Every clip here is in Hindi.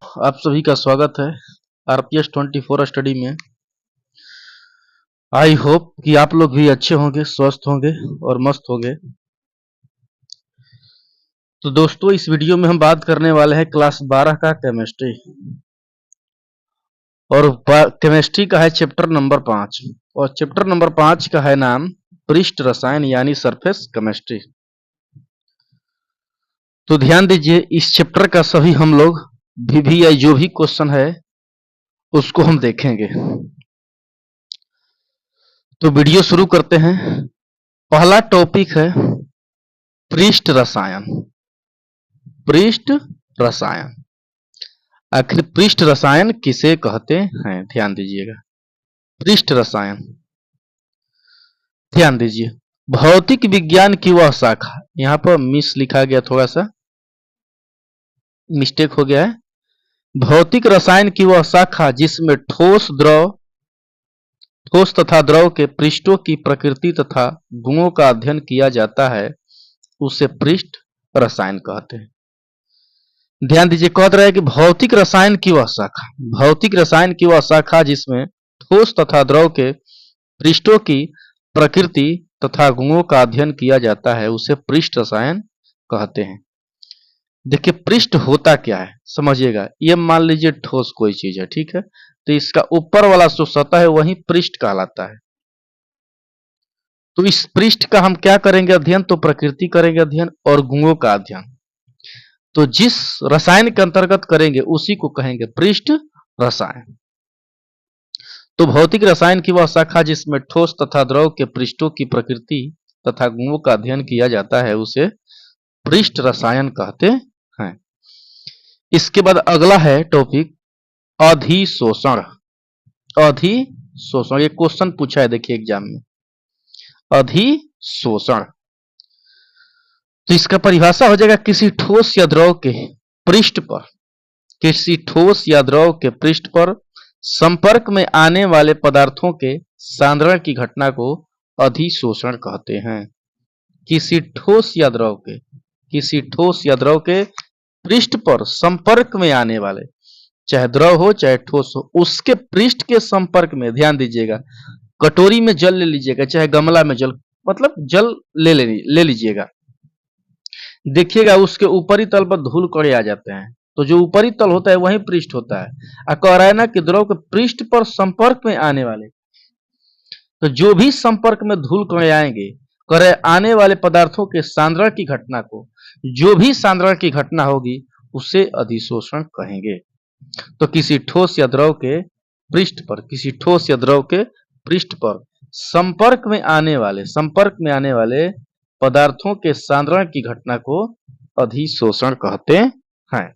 आप सभी का स्वागत है आरपीएस 24 स्टडी में। आई होप कि आप लोग भी अच्छे होंगे, स्वस्थ होंगे और मस्त होंगे। तो दोस्तों, इस वीडियो में हम बात करने वाले हैं क्लास 12 का केमिस्ट्री, और केमिस्ट्री का है चैप्टर नंबर 5, और चैप्टर नंबर 5 का है नाम पृष्ठ रसायन यानी सरफेस केमिस्ट्री। तो ध्यान दीजिए, इस चैप्टर का सभी हम लोग VVI जो भी क्वेश्चन है उसको हम देखेंगे। तो वीडियो शुरू करते हैं। पहला टॉपिक है पृष्ठ रसायन। पृष्ठ रसायन, आखिर पृष्ठ रसायन किसे कहते हैं? ध्यान दीजिएगा, पृष्ठ रसायन। ध्यान दीजिए, भौतिक विज्ञान की वह शाखा, यहां पर मिस लिखा गया, थोड़ा सा मिस्टेक हो गया है। भौतिक रसायन की वह शाखा जिसमें ठोस तथा द्रव के पृष्ठों की प्रकृति तथा गुणों का अध्ययन किया जाता है, उसे पृष्ठ रसायन कहते हैं। ध्यान दीजिए, कह रहा है कि भौतिक रसायन की वह शाखा, भौतिक रसायन की वह शाखा जिसमें ठोस तथा द्रव के पृष्ठों की प्रकृति तथा गुणों का अध्ययन किया जाता है, उसे पृष्ठ रसायन कहते हैं। देखिए, पृष्ठ होता क्या है समझिएगा। ये मान लीजिए ठोस कोई चीज है, ठीक है, तो इसका ऊपर वाला जो सतह है वही पृष्ठ कहलाता है। तो इस पृष्ठ का हम क्या करेंगे अध्ययन? तो प्रकृति करेंगे अध्ययन और गुणों का अध्ययन। तो जिस रसायन के अंतर्गत करेंगे उसी को कहेंगे पृष्ठ रसायन। तो भौतिक रसायन की वह शाखा जिसमें ठोस तथा द्रव के पृष्ठों की प्रकृति तथा गुणों का अध्ययन किया जाता है, उसे पृष्ठ रसायन कहते हैं। इसके बाद अगला है टॉपिक अधिशोषण। अधिशोषण, ये क्वेश्चन पूछा है, देखिए एग्जाम में, अधिशोषण। तो इसका परिभाषा हो जाएगा किसी ठोस या द्रव के पृष्ठ पर, किसी ठोस या द्रव के पृष्ठ पर संपर्क में आने वाले पदार्थों के सांद्रण की घटना को अधिशोषण कहते हैं। किसी ठोस या द्रव के, किसी ठोस या द्रव के पृष्ठ पर संपर्क में आने वाले, चाहे द्रव हो चाहे ठोस हो, उसके पृष्ठ के संपर्क में, ध्यान दीजिएगा, कटोरी में जल ले लीजिएगा, चाहे गमला में जल, मतलब जल ले लीजिएगा, देखिएगा उसके ऊपरी तल पर धूल कणे आ जाते हैं। तो जो ऊपरी तल होता है वही पृष्ठ होता है। कह रहा है ना कि द्रव के पृष्ठ पर संपर्क में आने वाले, तो जो भी संपर्क में धूल कणे आएंगे, कह रहे आने वाले पदार्थों के सांद्रण की घटना को, जो भी सांद्रण की घटना होगी उसे अधिशोषण कहेंगे। तो किसी ठोस या द्रव के पृष्ठ पर, किसी ठोस या द्रव के पृष्ठ पर संपर्क में आने वाले पदार्थों के सांद्रण की घटना को अधिशोषण कहते हैं।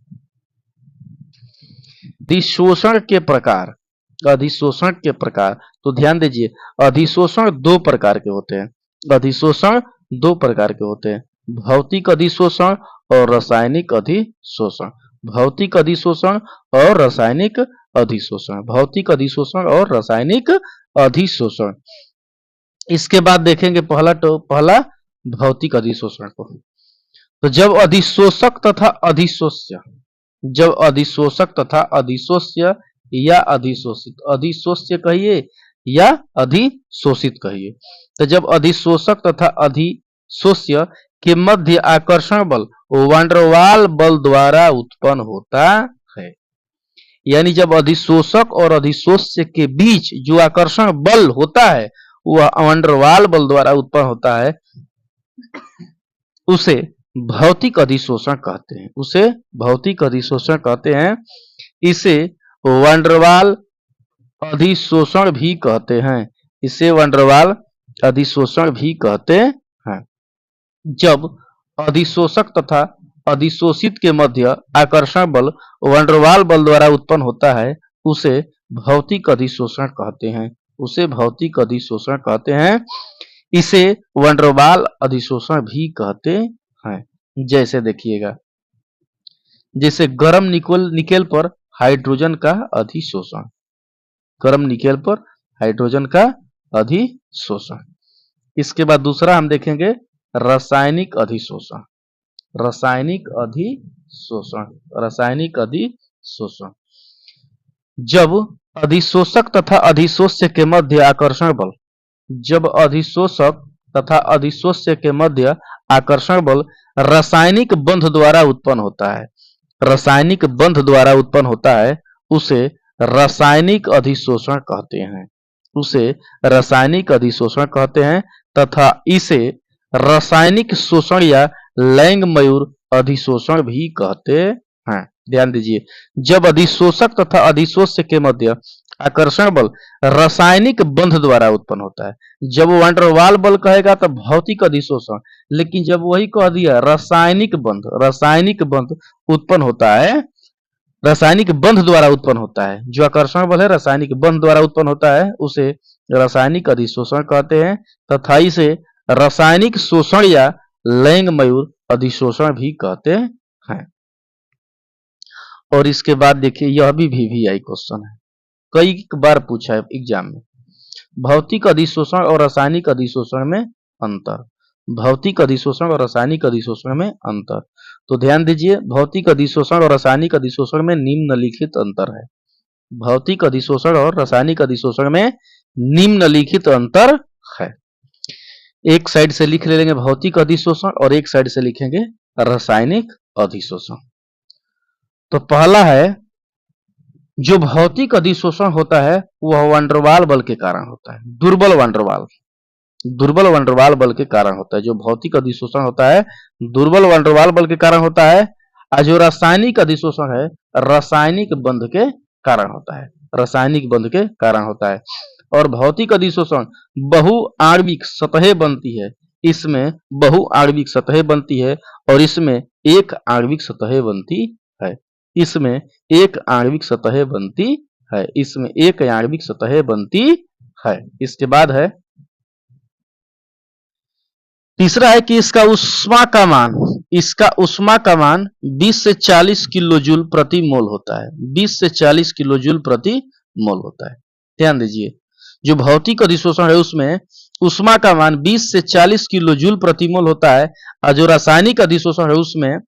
अधिशोषण के प्रकार, अधिशोषण के प्रकार, तो ध्यान दीजिए, अधिशोषण दो प्रकार के होते हैं। अधिशोषण दो प्रकार के होते हैं, भौतिक अधिशोषण और रासायनिक अधिशोषण। भौतिक अधिशोषण और रासायनिक अधिशोषण, भौतिक अधिशोषण और रासायनिक अधिशोषण। इसके बाद देखेंगे पहला भौतिक अधिशोषण को। तो जब अधिशोषक तथा अधिशोष्य, जब अधिशोषक तथा अधिशोष्य या अधिशोषित, अधिशोष्य कहिए या अधिशोषित कहिए, तो जब अधिशोषक तथा अधिशोष्य के मध्य आकर्षण बल वांडरवाल बल द्वारा उत्पन्न होता है, यानी जब अधिशोषक और अधिशोष्य के बीच जो आकर्षण बल होता है वह वांडरवाल बल द्वारा उत्पन्न होता है, उसे भौतिक अधिशोषण कहते हैं। उसे भौतिक अधिशोषण कहते हैं। इसे वांडरवाल अधिशोषण भी कहते हैं। इसे वांडरवाल अधिशोषण भी कहते हैं। जब अधिशोषक तथा अधिशोषित के मध्य आकर्षण बल वांडरवाल बल द्वारा उत्पन्न होता है, उसे भौतिक अधिशोषण कहते हैं। उसे भौतिक अधिशोषण कहते हैं। इसे वांडरवाल अधिशोषण भी कहते हैं। जैसे देखिएगा, जैसे गर्म निकेल पर हाइड्रोजन का अधिशोषण, गर्म निकेल पर हाइड्रोजन का अधिशोषण। इसके बाद दूसरा हम देखेंगे रासायनिक अधिशोषण। रासायनिक अधिशोषण, रासायनिक अधिशोषण। शोषण। जब अधिशोषक तथा अधिशोष्य के मध्य आकर्षण बल, जब अधिशोषक तथा अधिशोष्य के मध्य आकर्षण बल रासायनिक बंध द्वारा उत्पन्न होता है, रासायनिक बंध द्वारा उत्पन्न होता है, उसे रासायनिक अधिशोषण कहते हैं, उसे रासायनिक अधिशोषण कहते हैं तथा इसे रासायनिक शोषण या लैंग मयूर अधिशोषण भी कहते हैं। ध्यान दीजिए, जब अधिशोषक तथा अधिशोष्य के मध्य आकर्षण बल रासायनिक बंध द्वारा उत्पन्न होता है। जब वैन-डर-वाल बल कहेगा तो भौतिक अधिशोषण, लेकिन जब वही कह दिया रासायनिक बंध उत्पन्न होता है, रासायनिक बंध द्वारा उत्पन्न होता है, जो आकर्षण बल है रासायनिक बंध द्वारा उत्पन्न होता है, उसे रासायनिक अधिशोषण कहते हैं तथा इसे रासायनिक शोषण या लैंग मयूर अधिशोषण भी कहते हैं। और इसके बाद देखिए, यह भी VVI क्वेश्चन है, कई बार पूछा है एग्जाम में। भौतिक अधिशोषण और रासायनिक अधिशोषण में अंतर, भौतिक अधिशोषण और रासायनिक अधिशोषण में अंतर। तो ध्यान दीजिए, भौतिक अधिशोषण और रासायनिक अधिशोषण में निम्नलिखित अंतर है, भौतिक अधिशोषण और रासायनिक अधिशोषण में निम्नलिखित अंतर है। एक साइड से लिख लेंगे भौतिक अधिशोषण और एक साइड से लिखेंगे रासायनिक अधिशोषण। तो पहला है, जो भौतिक अधिशोषण होता है वह वैन-डर-वाल बल के कारण होता है, दुर्बल वैन-डर-वाल बल के कारण होता है। जो भौतिक अधिशोषण होता है दुर्बल वैन-डर-वाल बल के कारण होता है, और जो रासायनिक अधिशोषण है रासायनिक बंध के कारण होता है, रासायनिक बंध के कारण होता है। और भौतिक अधिशोषण बहुआण्विक सतहें बनती है, इसमें बहुआण्विक सतहें बनती है और इसमें एक आणविक सतहें बनती है, इसमें एक आणविक सतहें बनती है, इसमें एक आणविक सतहें बनती है। इसके बाद है तीसरा है कि इसका ऊष्मा का मान 20 से 40 किलो जूल प्रति मोल होता है, 20 से 40 किलो जूल प्रति मोल होता है। ध्यान दीजिए, जो भौतिक अधिशोषण है उसमें ऊष्मा का मान 20 से 40 किलो जूल प्रति मोल होता है, और जो रासायनिक अधिशोषण है उसमें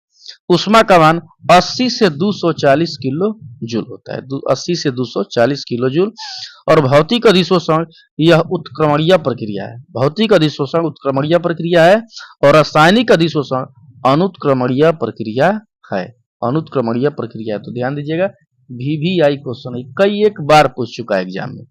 ऊष्मा का मान 80 से 240 किलो जूल होता है, 80 से 240 किलो जूल। और भौतिक अधिशोषण यह उत्क्रमणीय प्रक्रिया है, भौतिक अधिशोषण उत्क्रमणीय प्रक्रिया है और रासायनिक अधिशोषण अनुत्क्रमणीय प्रक्रिया है, अनुत्क्रमणीय प्रक्रिया। तो ध्यान दीजिएगा, VVI क्वेश्चन कई एक बार पूछ चुका है एग्जाम में।